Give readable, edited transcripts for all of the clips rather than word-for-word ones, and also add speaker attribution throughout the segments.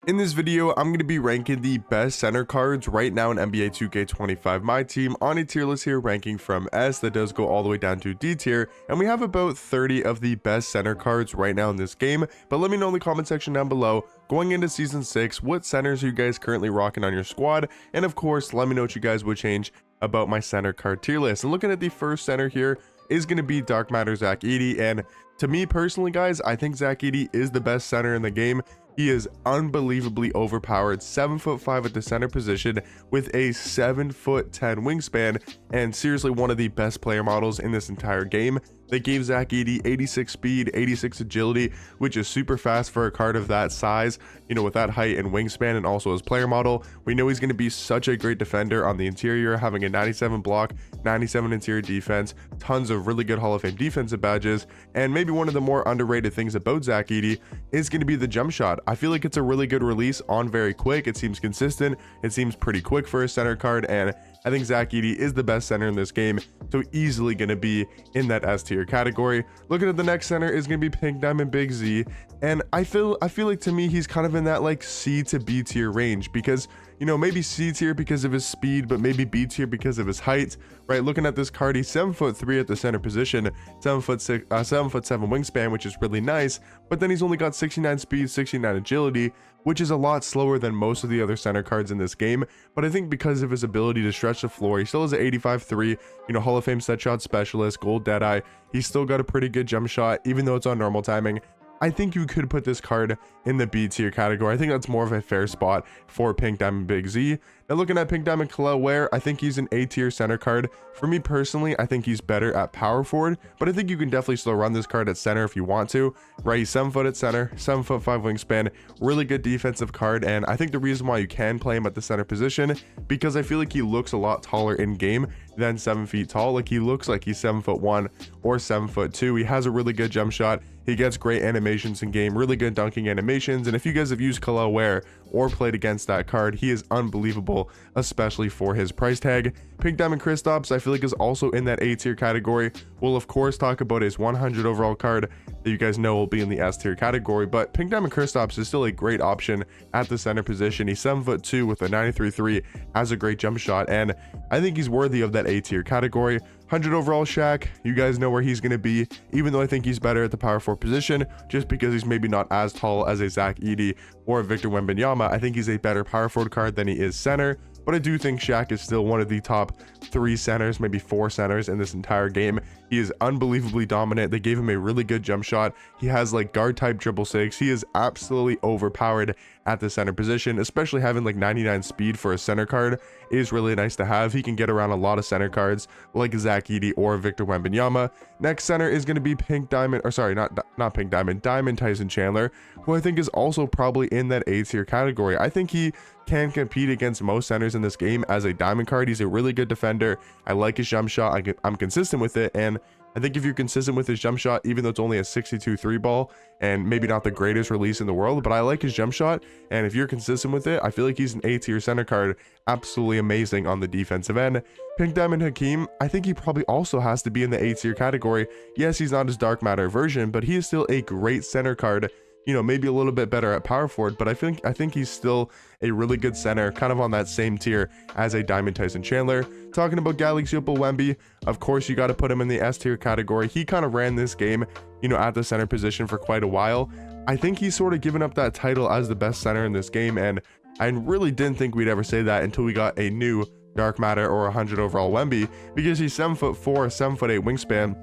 Speaker 1: In this video, I'm going to be ranking the best center cards right now in NBA 2K25 My Team on a tier list here, ranking from S that does go all the way down to D tier, and we have about 30 of the best center cards right now in this game. But let me know in the comment section down below, going into season 6, what centers are you guys currently rocking on your squad, and of course let me know what you guys would change about my center card tier list. And looking at the first center here is going to be Dark Matter Zach Edey, and to me personally guys, I think Zach Edey is the best center in the game. He is unbelievably overpowered, 7'5" at the center position with a 7'10" wingspan, and seriously one of the best player models in this entire game. They gave Zach Edey 86 speed, 86 agility, which is super fast for a card of that size, with that height and wingspan, and also his player model. We know he's going to be such a great defender on the interior, having a 97 block, 97 interior defense, tons of really good Hall of Fame defensive badges, and maybe one of the more underrated things about Zach Edey is going to be the jump shot. I feel like it's a really good release on very quick. It seems consistent. It seems pretty quick for a center card, and I think Zach Edey is the best center in this game, so easily going to be in that S tier category. Looking at the next center is going to be Pink Diamond Big Z, and I feel like to me he's kind of in that like C to B tier range, because maybe C tier because of his speed, but maybe B tier because of his height, right? Looking at this card, he's 7'3" at the center position, 7'7" wingspan, which is really nice, but then he's only got 69 speed, 69 agility, which is a lot slower than most of the other center cards in this game. But I think because of his ability to stretch the floor, he still has an 85-3, Hall of Fame set shot specialist, gold Deadeye. He's still got a pretty good jump shot, even though it's on normal timing. I think you could put this card in the B tier category. I think that's more of a fair spot for Pink Diamond Big Z. Now looking at Pink Diamond Kalel Ware, I think he's an A tier center card. For me personally, I think he's better at power forward, but I think you can definitely still run this card at center if you want to, right? He's 7 foot at center, 7'5" wingspan, really good defensive card, and I think the reason why you can play him at the center position, because I feel like he looks a lot taller in game than 7 feet tall. Like he looks like he's 7'1" or 7'2". He has a really good jump shot. He gets great animations in game, really good dunking animations, and if you guys have used Kalel Ware or played against that card, he is unbelievable, especially for his price tag. Pink Diamond Kristaps, I feel like is also in that A tier category. We'll of course talk about his 100 overall card that you guys know will be in the S tier category, but Pink Diamond Kristaps is still a great option at the center position. He's 7'2" with a 93-3, has a great jump shot, and I think he's worthy of that A tier category. 100 overall Shaq, you guys know where he's going to be, even though I think he's better at the power forward position, just because he's maybe not as tall as a Zach Edey or a Victor Wembanyama. I think he's a better power forward card than he is center, but I do think Shaq is still one of the top 3 centers, maybe 4 centers in this entire game. He is unbelievably dominant. They gave him a really good jump shot. He has like guard type 666. He is absolutely overpowered at the center position, especially having like 99 speed for a center card is really nice to have. He can get around a lot of center cards like Zach Edey or Victor Wembanyama. Next center is going to be Pink Diamond, or sorry, not Pink Diamond, Diamond Tyson Chandler, who I think is also probably in that A tier category. I think he can compete against most centers in this game as a diamond card. He's a really good defender. I like his jump shot. I'm consistent with it, and I think if you're consistent with his jump shot, even though it's only a 62 3 ball and maybe not the greatest release in the world, but I like his jump shot, and if you're consistent with it, I feel like he's an A tier center card. Absolutely amazing on the defensive end. Pink Diamond Hakeem, I think he probably also has to be in the A tier category. Yes, he's not his Dark Matter version, but he is still a great center card. Maybe a little bit better at power forward, but I think he's still a really good center, kind of on that same tier as a Diamond Tyson Chandler. Talking about Galaxy Opal Wemby, of course you got to put him in the S tier category. He kind of ran this game, at the center position for quite a while. I think he's sort of given up that title as the best center in this game, and I really didn't think we'd ever say that until we got a new Dark Matter or 100 overall Wemby, because he's 7'4", 7'8" wingspan.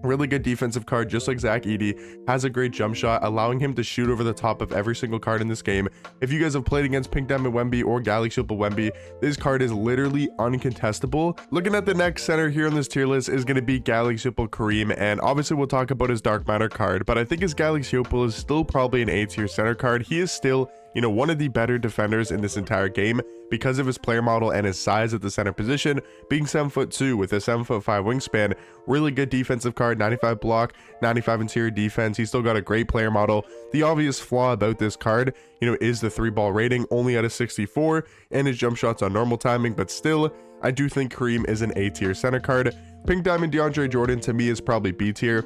Speaker 1: Really good defensive card, just like Zach Edey, has a great jump shot, allowing him to shoot over the top of every single card in this game. If you guys have played against Pink Diamond Wemby or Galaxy Opal Wemby, this card is literally uncontestable. Looking at the next center here on this tier list is going to be Galaxy Opal Kareem, and obviously we'll talk about his Dark Matter card, but I think his Galaxy Opal is still probably an A tier center card. He is still one of the better defenders in this entire game because of his player model and his size at the center position, being 7'2" with a 7'5" wingspan. Really good defensive card, 95 block, 95 interior defense. He's still got a great player model. The obvious flaw about this card, is the 3-ball rating, only at a 64, and his jump shots on normal timing, but still, I do think Kareem is an A tier center card. Pink Diamond DeAndre Jordan to me is probably B tier.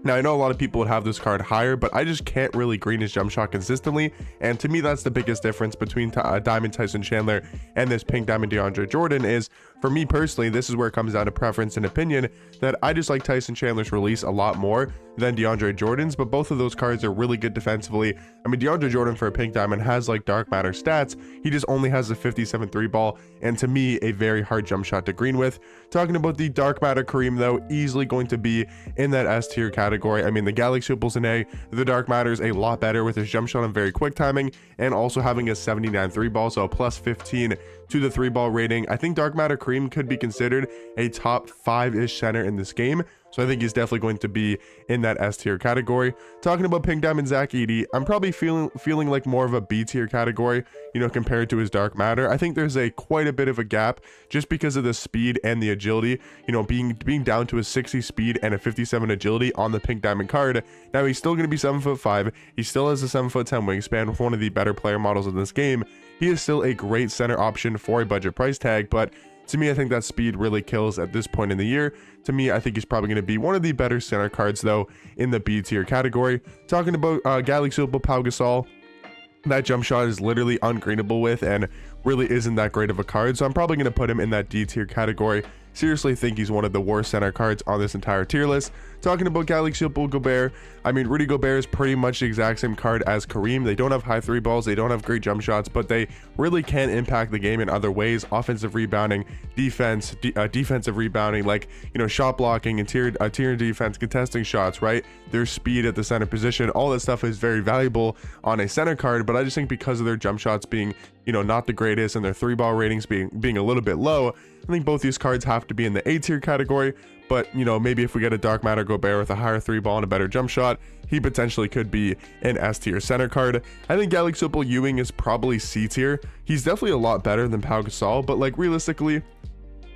Speaker 1: Now, I know a lot of people would have this card higher, but I just can't really green his jump shot consistently. And to me, that's the biggest difference between Diamond Tyson Chandler and this Pink Diamond DeAndre Jordan is, for me personally, this is where it comes down to preference and opinion, that I just like Tyson Chandler's release a lot more than DeAndre Jordan's, but both of those cards are really good defensively. I mean, DeAndre Jordan for a Pink Diamond has like Dark Matter stats. He just only has a 57 3 ball, and to me, a very hard jump shot to green with. Talking about the Dark Matter Kareem, though, easily going to be in that S tier category. I mean, the Galaxy Opal's an A, the Dark Matter's a lot better with his jump shot and very quick timing, and also having a 79 3 ball, so a plus 15 to the 3 ball rating. I think Dark Matter Kareem could be considered a top 5-ish center in this game. So I think he's definitely going to be in that S tier category. Talking about Pink Diamond Zach Edey, I'm probably feeling like more of a B tier category, you know, compared to his Dark Matter. I think there's quite a bit of a gap just because of the speed and the agility, you know, being down to a 60 speed and a 57 agility on the Pink Diamond card. Now he's still going to be 7'5". He still has a 7'10" wingspan with one of the better player models in this game. He is still a great center option for a budget price tag, but to me, I think that speed really kills at this point in the year. To me, I think he's probably going to be one of the better center cards, though, in the B tier category. Talking about Galaxy Opal Pau Gasol, that jump shot is literally ungreenable with and really isn't that great of a card, so I'm probably going to put him in that D tier category. Seriously think he's one of the worst center cards on this entire tier list. Talking about Galaxy Opal Gobert, I mean, Rudy Gobert is pretty much the exact same card as Kareem. They don't have high 3 balls, they don't have great jump shots, but they really can impact the game in other ways. Offensive rebounding, defense, defensive rebounding, like, you know, shot blocking, interior defense, contesting shots, right? Their speed at the center position, all that stuff is very valuable on a center card, but I just think because of their jump shots being, you know, not the greatest and their 3 ball ratings being a little bit low, I think both these cards have to be in the A tier category. But, you know, maybe if we get a Dark Matter Gobert with a higher 3 ball and a better jump shot, he potentially could be an S tier center card. I think Galaxy Opal Ewing is probably C tier. He's definitely a lot better than Pau Gasol, but like realistically,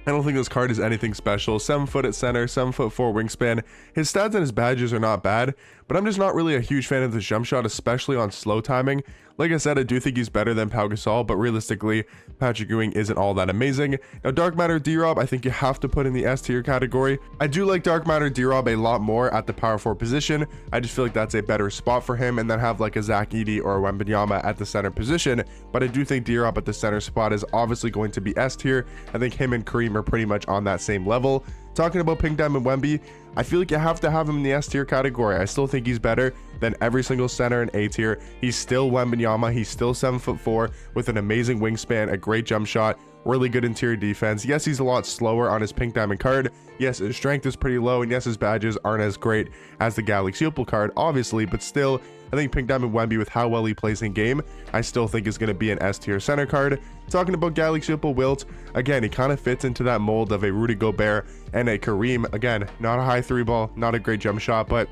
Speaker 1: I don't think this card is anything special. 7 foot at center, 7'4" wingspan. His stats and his badges are not bad, but I'm just not really a huge fan of the jump shot, especially on slow timing. Like I said, I do think he's better than Pau Gasol, but realistically, Patrick Ewing isn't all that amazing. Now, Dark Matter D-Rob, I think you have to put in the S tier category. I do like Dark Matter D-Rob a lot more at the power forward position. I just feel like that's a better spot for him, and then have like a Zach Edey or a Wembanyama at the center position. But I do think D-Rob at the center spot is obviously going to be S tier. I think him and Kareem are pretty much on that same level. Talking about Pink Diamond Wemby, I feel like you have to have him in the S tier category. I still think he's better than every single center in A tier. He's still Wembanyama. He's still 7'4" with an amazing wingspan, a great jump shot, really good interior defense. Yes, he's a lot slower on his Pink Diamond card. Yes, his strength is pretty low, and yes, his badges aren't as great as the Galaxy Opal card, obviously, but still, I think Pink Diamond Wemby, with how well he plays in game, I still think is going to be an S tier center card. Talking about Galaxy Opal Wilt, again, he kind of fits into that mold of a Rudy Gobert and a Kareem. Again, not a high 3 ball, not a great jump shot, but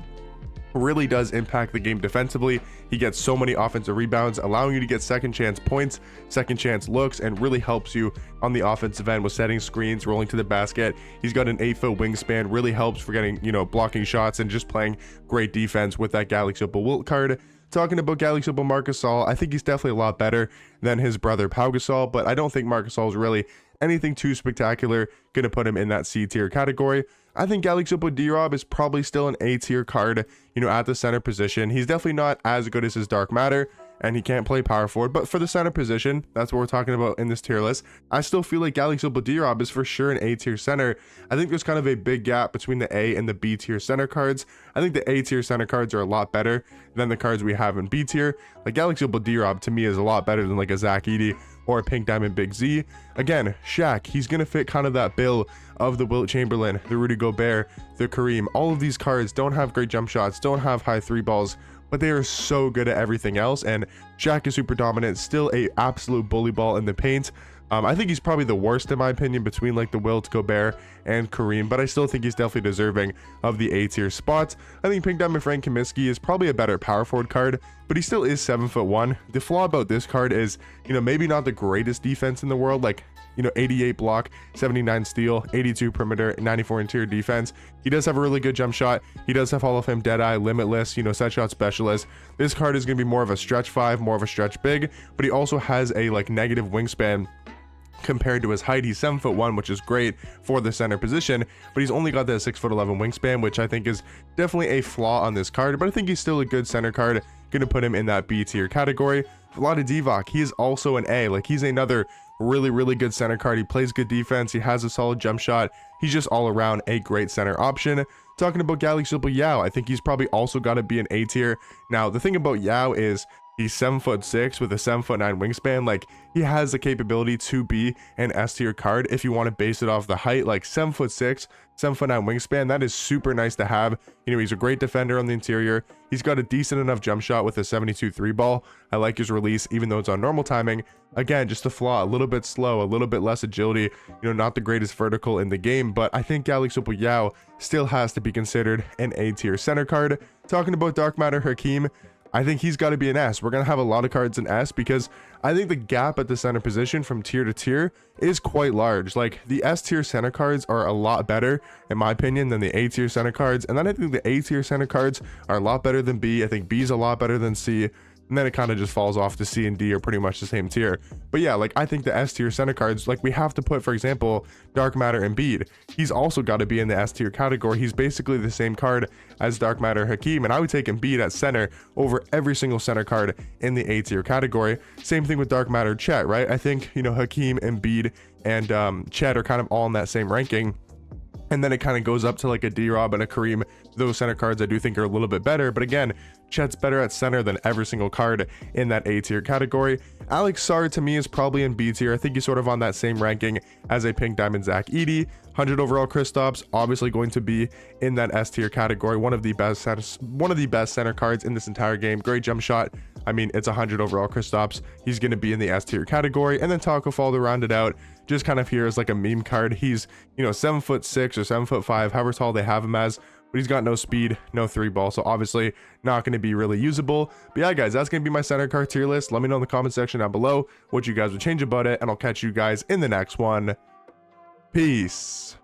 Speaker 1: really does impact the game defensively. He gets so many offensive rebounds, allowing you to get second chance points, second chance looks, and really helps you on the offensive end with setting screens, rolling to the basket. He's got an 8-foot wingspan, really helps for getting, you know, blocking shots and just playing great defense with that Galaxy Opal Wilt card. Talking about Galaxy Opal Marc Gasol, I think he's definitely a lot better than his brother Pau Gasol, but I don't think Marc Gasol is really anything too spectacular. Gonna put him in that C tier category. I think Galaxy Opal D-Rob is probably still an A tier card, you know, at the center position. He's definitely not as good as his Dark Matter, and he can't play power forward, but for the center position, that's what we're talking about in this tier list. I still feel like Galaxy Opal D-Rob is for sure an A tier center. I think there's kind of a big gap between the A and the B tier center cards. I think the A tier center cards are a lot better than the cards we have in B tier. Like Galaxy Opal D-Rob to me is a lot better than like a Zach Edey or a Pink Diamond Big Z. Again, Shaq, he's gonna fit kind of that bill of the Wilt Chamberlain, the Rudy Gobert, the Kareem. All of these cards don't have great jump shots, don't have high 3 balls, but they are so good at everything else, and Shaq is super dominant, still a absolute bully ball in the paint. I think he's probably the worst in my opinion between like the Wilt, Gobert, and Kareem, but I still think he's definitely deserving of the A tier spot. I think Pink Diamond Frank Kaminsky is probably a better power forward card, but he still is 7'1". The flaw about this card is, you know, maybe not the greatest defense in the world, like, you know, 88 block, 79 steal, 82 perimeter, 94 interior defense. He does have a really good jump shot. He does have Hall of Fame Deadeye, Limitless, you know, set shot specialist. This card is going to be more of a stretch 5, more of a stretch big, but he also has a like negative wingspan compared to his height. He's 7'1", which is great for the center position, but he's only got that 6'11" wingspan, which I think is definitely a flaw on this card, but I think he's still a good center card. Gonna put him in that B tier category. Vlade Divac, he is also an A. Like, he's another really good center card. He plays good defense, he has a solid jump shot, he's just all around a great center option. Talking about Galaxy Yao, I think he's probably also got to be an A tier. Now, the thing about Yao is he's 7'6" with a 7'9" wingspan. Like, he has the capability to be an S tier card if you want to base it off the height. Like 7'6", 7'9" wingspan, that is super nice to have. You know, he's a great defender on the interior. He's got a decent enough jump shot with a 72 3 ball. I like his release, even though it's on normal timing. Again, just a flaw, a little bit slow, a little bit less agility, you know, not the greatest vertical in the game, but I think Galaxy Yao still has to be considered an A tier center card. Talking about Dark Matter Hakeem, I think he's got to be an S. We're going to have a lot of cards in S because I think the gap at the center position from tier to tier is quite large. Like, the S tier center cards are a lot better, in my opinion, than the A tier center cards. And then I think the A tier center cards are a lot better than B. I think B is a lot better than C. And then it kind of just falls off to C and D are pretty much the same tier. But yeah, like, I think the S tier center cards, like, we have to put, for example, Dark Matter Embiid. He's also got to be in the S tier category. He's basically the same card as Dark Matter Hakeem, and I would take Embiid at center over every single center card in the A tier category. Same thing with Dark Matter Chet, right? I think, you know, Hakeem, Embiid, and Chet are kind of all in that same ranking. And then it kind of goes up to like a D-Rob and a Kareem. Those center cards I do think are a little bit better, but again, Chet's better at center than every single card in that A tier category. Alex Sarr to me is probably in B tier. I think he's sort of on that same ranking as a Pink Diamond Zach Edey. 100 overall Kristaps, obviously going to be in that S tier category. One of the best center cards in this entire game. Great jump shot. I mean, it's 100 overall Kristaps. He's going to be in the S tier category. And then Taco Fall to round it out, just kind of here as like a meme card. He's, you know, 7'6" or 7'5", however tall they have him as, but he's got no speed, no 3 ball, so obviously not going to be really usable. But yeah, guys, that's going to be my center card tier list. Let me know in the comment section down below what you guys would change about it, and I'll catch you guys in the next one. Peace.